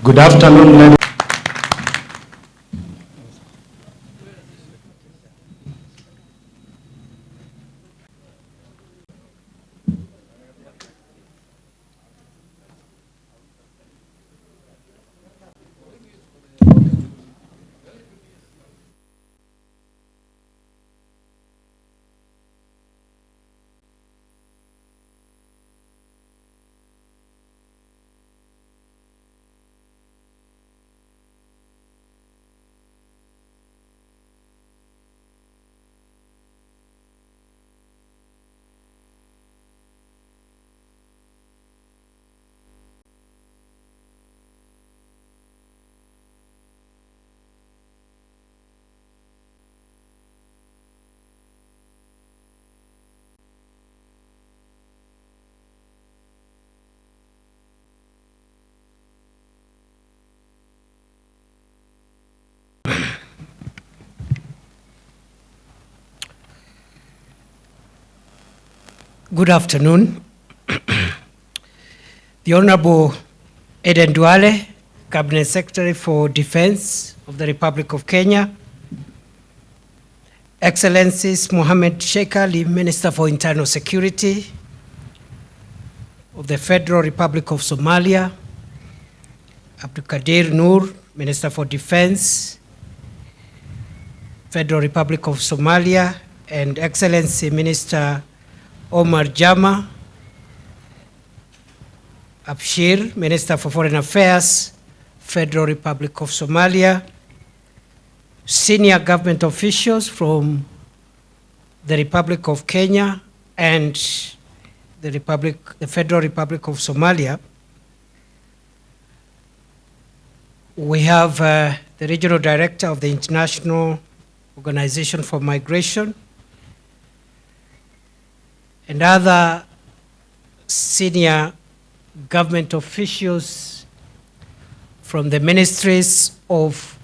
Good afternoon, ladies. Good afternoon. The Honorable Eden Duale, Cabinet Secretary for Defense of the Republic of Kenya, Excellencies Mohamed Sheikh Ali, Minister for Internal Security of the Federal Republic of Somalia, Abdulkadir Nur, Minister for Defense, Federal Republic of Somalia, and Excellency Minister Omar Jama Abshir, Minister for Foreign Affairs, Federal Republic of Somalia, senior government officials from the Republic of Kenya and the Federal Republic of Somalia. We have the Regional Director of the International Organization for Migration and other senior government officials from the Ministries of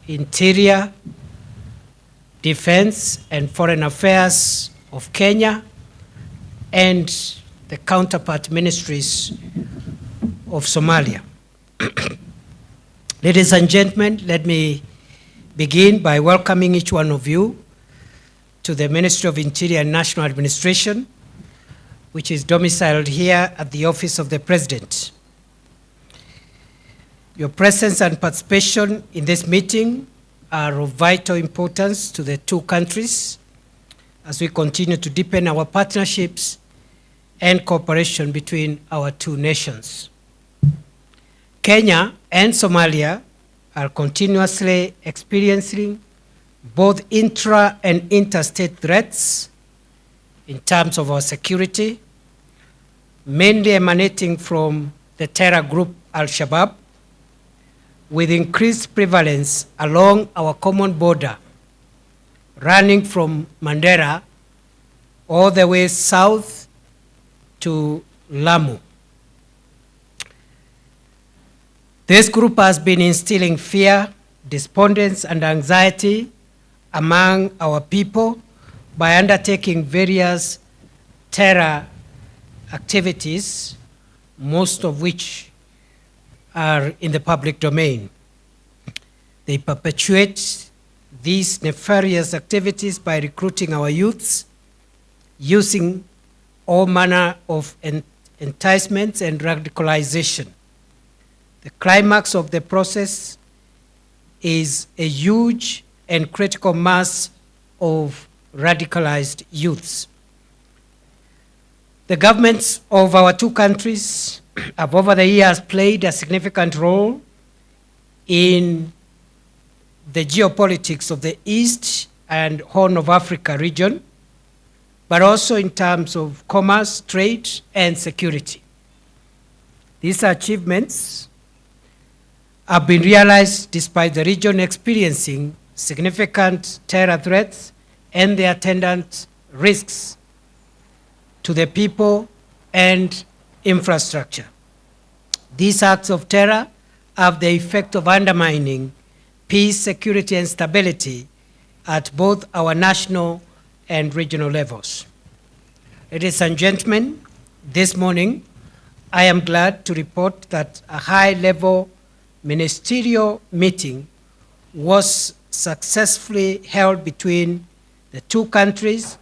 Interior, Defense and Foreign Affairs of Kenya and the counterpart ministries of Somalia. Ladies and gentlemen, let me begin by welcoming each one of you to the Ministry of Interior and National Administration, which is domiciled here at the Office of the President. Your presence and participation in this meeting are of vital importance to the two countries as we continue to deepen our partnerships and cooperation between our two nations. Kenya and Somalia are continuously experiencing both intra and interstate threats in terms of our security, mainly emanating from the terror group Al-Shabaab, with increased prevalence along our common border, running from Mandera all the way south to Lamu. This group has been instilling fear, despondence, and anxiety among our people by undertaking various terror activities, most of which are in the public domain. They perpetuate these nefarious activities by recruiting our youths, using all manner of enticements and radicalization. The climax of the process is a huge and critical mass of radicalized youths. The governments of our two countries have over the years played a significant role in the geopolitics of the East and Horn of Africa region, but also in terms of commerce, trade, and security. These achievements have been realized despite the region experiencing significant terror threats and the attendant risks to the people and infrastructure. These acts of terror have the effect of undermining peace, security, and stability at both our national and regional levels. Ladies and gentlemen, this morning, I am glad to report that a high-level ministerial meeting was successfully held between the two countries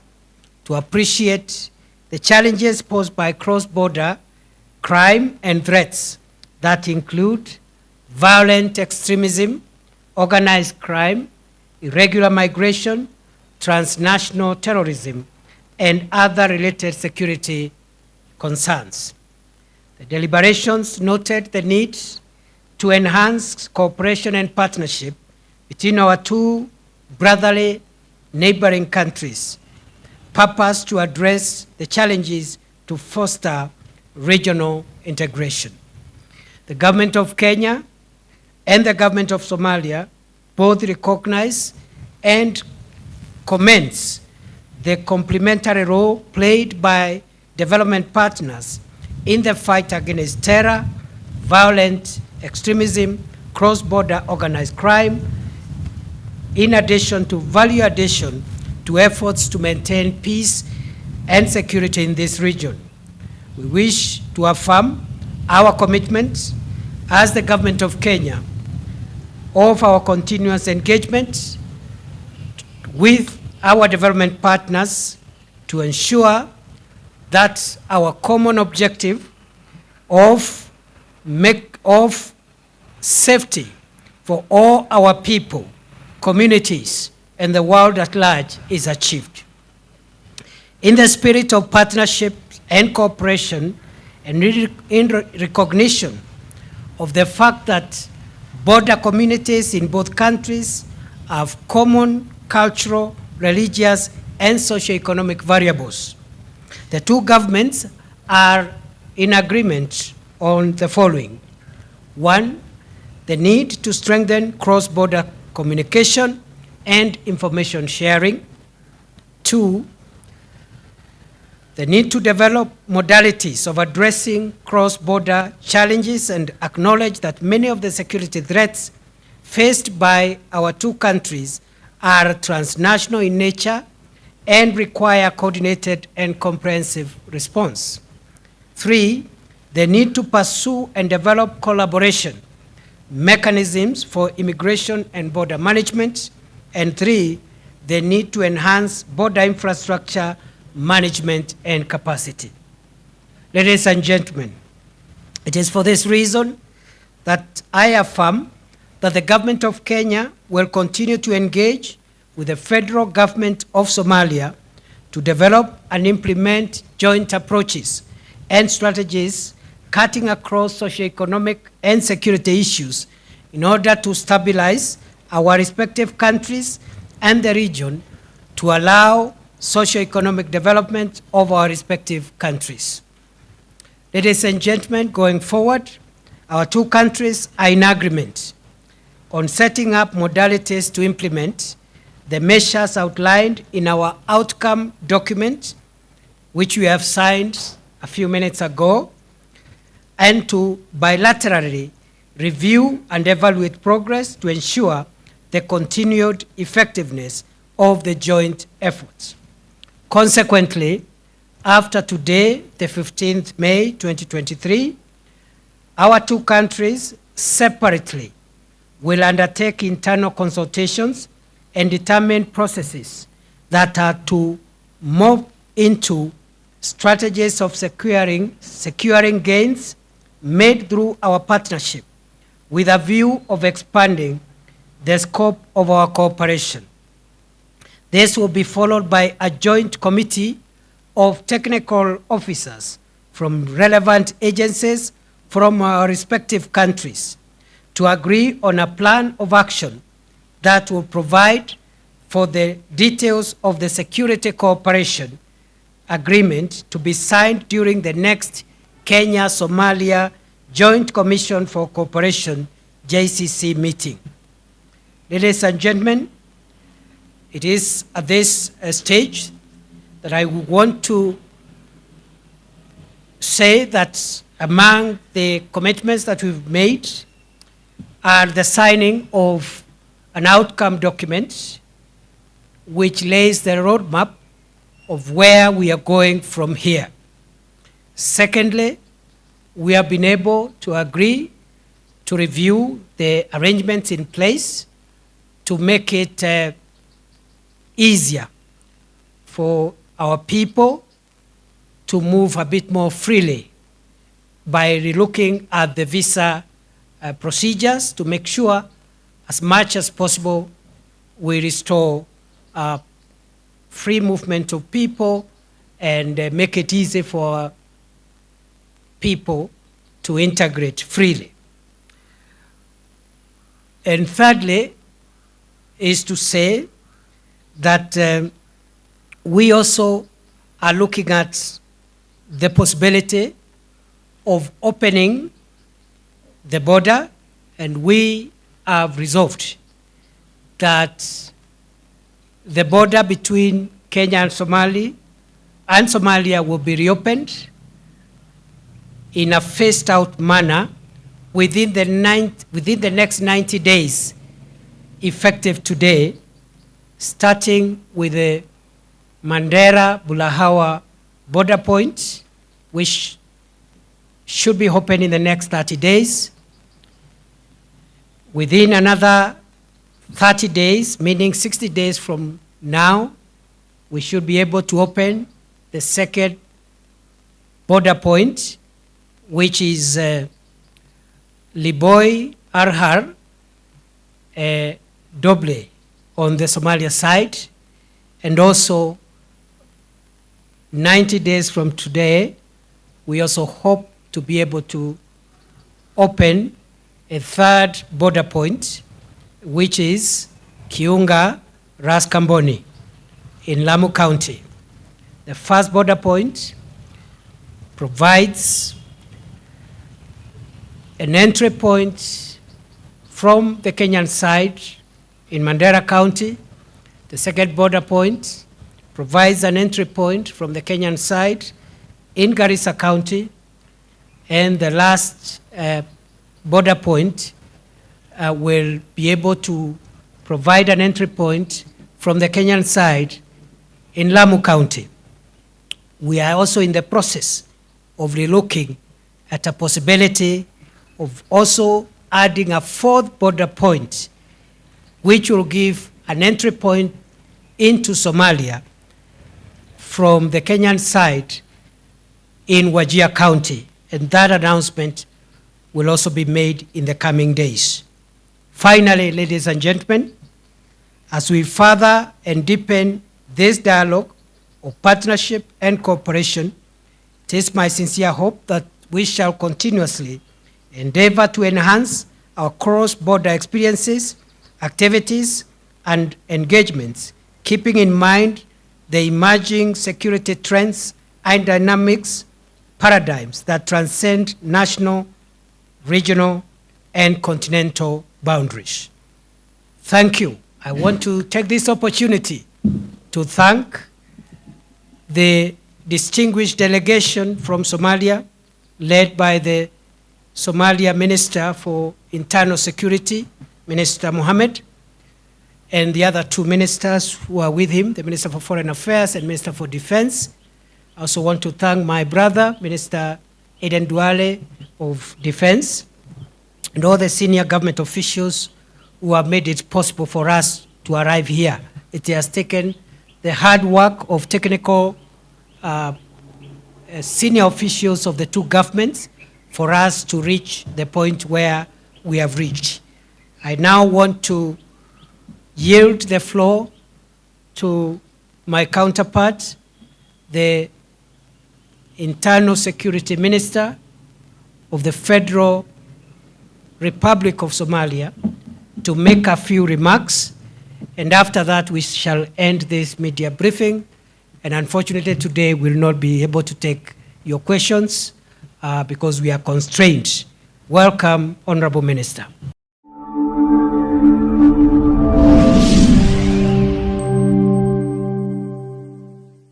to appreciate the challenges posed by cross-border crime and threats that include violent extremism, organized crime, irregular migration, transnational terrorism, and other related security concerns. The deliberations noted the need to enhance cooperation and partnership between our two brotherly neighboring countries, purpose to address the challenges to foster regional integration. The government of Kenya and the government of Somalia both recognize and commends the complementary role played by development partners in the fight against terror, violent extremism, cross-border organized crime, in addition to value addition to efforts to maintain peace and security in this region. We wish to affirm our commitment as the government of Kenya of our continuous engagement with our development partners to ensure that our common objective of safety for all our people, communities, and the world at large is achieved. In the spirit of partnership and cooperation, and in recognition of the fact that border communities in both countries have common cultural, religious, and socioeconomic variables, the two governments are in agreement on the following. One, the need to strengthen cross-border communication and information sharing. Two, the need to develop modalities of addressing cross-border challenges and acknowledge that many of the security threats faced by our two countries are transnational in nature and require coordinated and comprehensive response. Three, the need to pursue and develop collaboration mechanisms for immigration and border management. And three, the need to enhance border infrastructure management and capacity. Ladies and gentlemen, it is for this reason that I affirm that the government of Kenya will continue to engage with the federal government of Somalia to develop and implement joint approaches and strategies cutting across socioeconomic and security issues in order to stabilize our respective countries and the region to allow socioeconomic development of our respective countries. Ladies and gentlemen, going forward, our two countries are in agreement on setting up modalities to implement the measures outlined in our outcome document, which we have signed a few minutes ago, and to bilaterally review and evaluate progress to ensure the continued effectiveness of the joint efforts. Consequently, after today, the 15th May 2023, our two countries separately will undertake internal consultations and determine processes that are to move into strategies of securing gains made through our partnership with a view of expanding the scope of our cooperation. This will be followed by a joint committee of technical officers from relevant agencies from our respective countries to agree on a plan of action that will provide for the details of the security cooperation agreement to be signed during the next Kenya-Somalia Joint Commission for Cooperation, JCC meeting. Ladies and gentlemen, it is at this stage that I want to say that among the commitments that we've made are the signing of an outcome document which lays the roadmap of where we are going from here. Secondly, we have been able to agree to review the arrangements in place to make it easier for our people to move a bit more freely by relooking at the visa procedures to make sure as much as possible we restore free movement of people and make it easy for people to integrate freely. And thirdly is to say that we also are looking at the possibility of opening the border, and we have resolved that the border between Kenya and Somalia will be reopened in a phased out manner within the next 90 days, effective today, starting with the Mandera-Bulahawa border point, which should be open in the next 30 days. Within another 30 days, meaning 60 days from now, we should be able to open the second border point, which is Liboi Arhar Doble on the Somalia side, and also 90 days from today, we also hope to be able to open a third border point, which is Kiunga Raskamboni in Lamu County. The first border point provides an entry point from the Kenyan side in Mandera County. The second border point provides an entry point from the Kenyan side in Garissa County. And the last border point will be able to provide an entry point from the Kenyan side in Lamu County. We are also in the process of relooking at a possibility of also adding a fourth border point, which will give an entry point into Somalia from the Kenyan side in Wajir County. And that announcement will also be made in the coming days. Finally, ladies and gentlemen, as we further and deepen this dialogue of partnership and cooperation, it is my sincere hope that we shall continuously endeavor to enhance our cross-border experiences, activities, and engagements, keeping in mind the emerging security trends and dynamics paradigms that transcend national, regional, and continental boundaries. Thank you. I want to take this opportunity to thank the distinguished delegation from Somalia, led by the Somalia Minister for Internal Security, Minister Mohammed, and the other two ministers who are with him, the Minister for Foreign Affairs and Minister for Defense. I also want to thank my brother, Minister Eden Duale of Defense, and all the senior government officials who have made it possible for us to arrive here. It has taken the hard work of technical senior officials of the two governments for us to reach the point where we have reached. I now want to yield the floor to my counterpart, the Internal Security Minister of the Federal Republic of Somalia, to make a few remarks, and after that we shall end this media briefing. And unfortunately today we'll not be able to take your questions because we are constrained. Welcome, Honorable Minister.